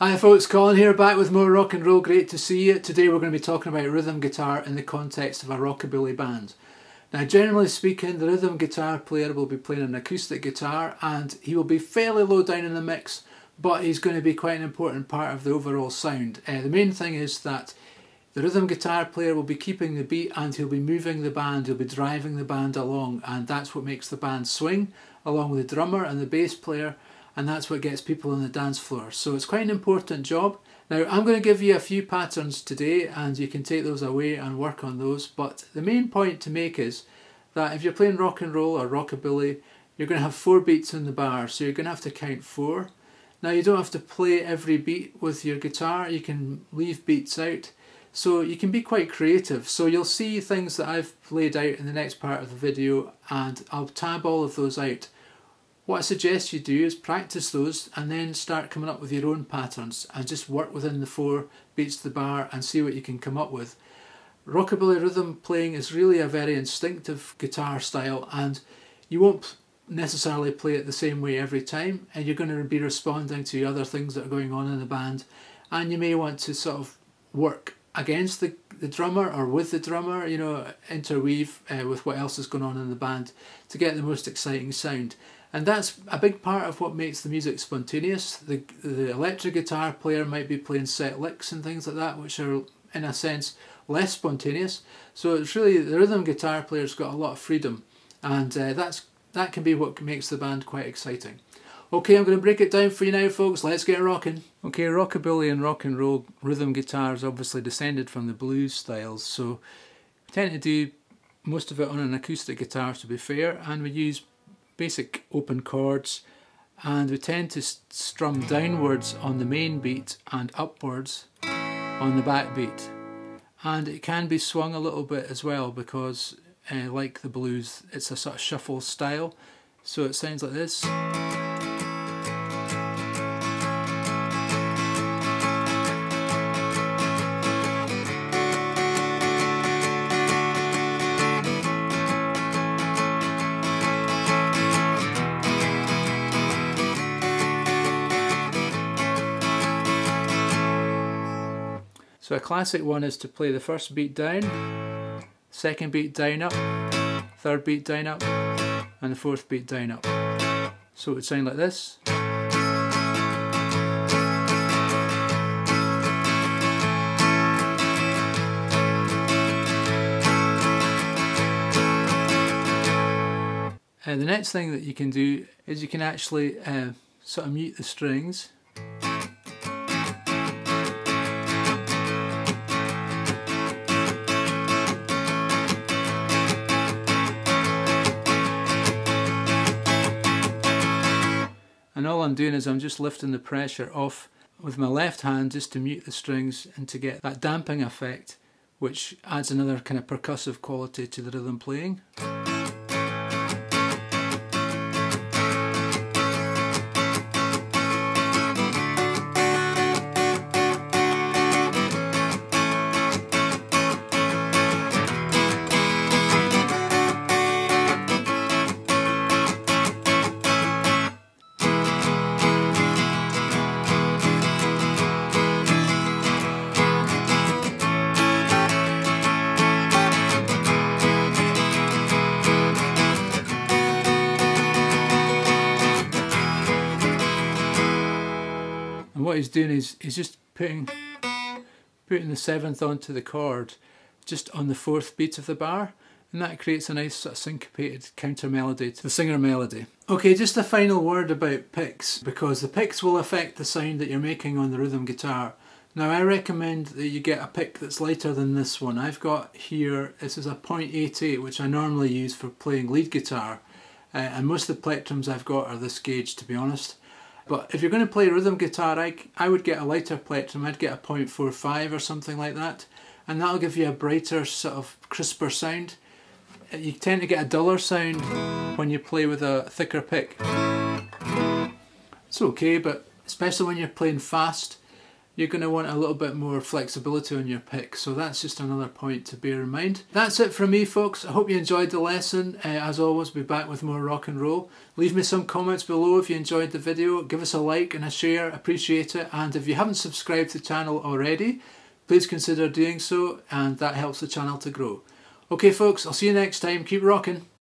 Hi folks, Colin here, back with more rock and roll. Great to see you. Today we're going to be talking about rhythm guitar in the context of a rockabilly band. Now generally speaking, the rhythm guitar player will be playing an acoustic guitar and he will be fairly low down in the mix, but he's going to be quite an important part of the overall sound. The main thing is that the rhythm guitar player will be keeping the beat and he'll be moving the band, he'll be driving the band along, and that's what makes the band swing, along with the drummer and the bass player, and that's what gets people on the dance floor. So it's quite an important job. Now I'm going to give you a few patterns today and you can take those away and work on those, but the main point to make is that if you're playing rock and roll or rockabilly, you're going to have 4 beats in the bar, so you're going to have to count 4. Now you don't have to play every beat with your guitar, you can leave beats out, so you can be quite creative. So you'll see things that I've laid out in the next part of the video and I'll tab all of those out. What I suggest you do is practice those and then start coming up with your own patterns and just work within the 4 beats of the bar and see what you can come up with. Rockabilly rhythm playing is really a very instinctive guitar style and you won't necessarily play it the same way every time, and you're going to be responding to other things that are going on in the band, and you may want to sort of work against the drummer or with the drummer, you know, interweave with what else is going on in the band to get the most exciting sound. And that's a big part of what makes the music spontaneous. The electric guitar player might be playing set licks and things like that, which are in a sense less spontaneous. So it's really the rhythm guitar player's got a lot of freedom, and that can be what makes the band quite exciting. Okay, I'm going to break it down for you now folks, let's get rocking. Okay, rockabilly and rock and roll rhythm guitars obviously descended from the blues styles, so we tend to do most of it on an acoustic guitar to be fair, and we use basic open chords, and we tend to strum downwards on the main beat and upwards on the back beat. And it can be swung a little bit as well because like the blues, it's a sort of shuffle style, so it sounds like this. So a classic one is to play the first beat down, second beat down up, third beat down up, and the fourth beat down up. So it would sound like this. The next thing that you can do is you can actually sort of mute the strings. And all I'm doing is I'm just lifting the pressure off with my left hand just to mute the strings and to get that damping effect, which adds another kind of percussive quality to the rhythm playing. And what he's doing is he's just putting the 7th onto the chord just on the 4th beat of the bar, and that creates a nice sort of syncopated counter melody to the singer melody. Okay, just a final word about picks, because the picks will affect the sound that you're making on the rhythm guitar. Now I recommend that you get a pick that's lighter than this one. I've got here, this is a 0.88, which I normally use for playing lead guitar, and most of the plectrums I've got are this gauge, to be honest. But if you're going to play rhythm guitar, I would get a lighter plectrum. I'd get a 0.45 or something like that, and that'll give you a brighter, sort of crisper sound. You tend to get a duller sound when you play with a thicker pick. It's okay, but especially when you're playing fast, you're going to want a little bit more flexibility on your pick. So that's just another point to bear in mind. That's it from me, folks. I hope you enjoyed the lesson. As always, be back with more rock and roll. Leave me some comments below if you enjoyed the video. Give us a like and a share, appreciate it. And if you haven't subscribed to the channel already, please consider doing so, and that helps the channel to grow. Okay folks, I'll see you next time. Keep rocking.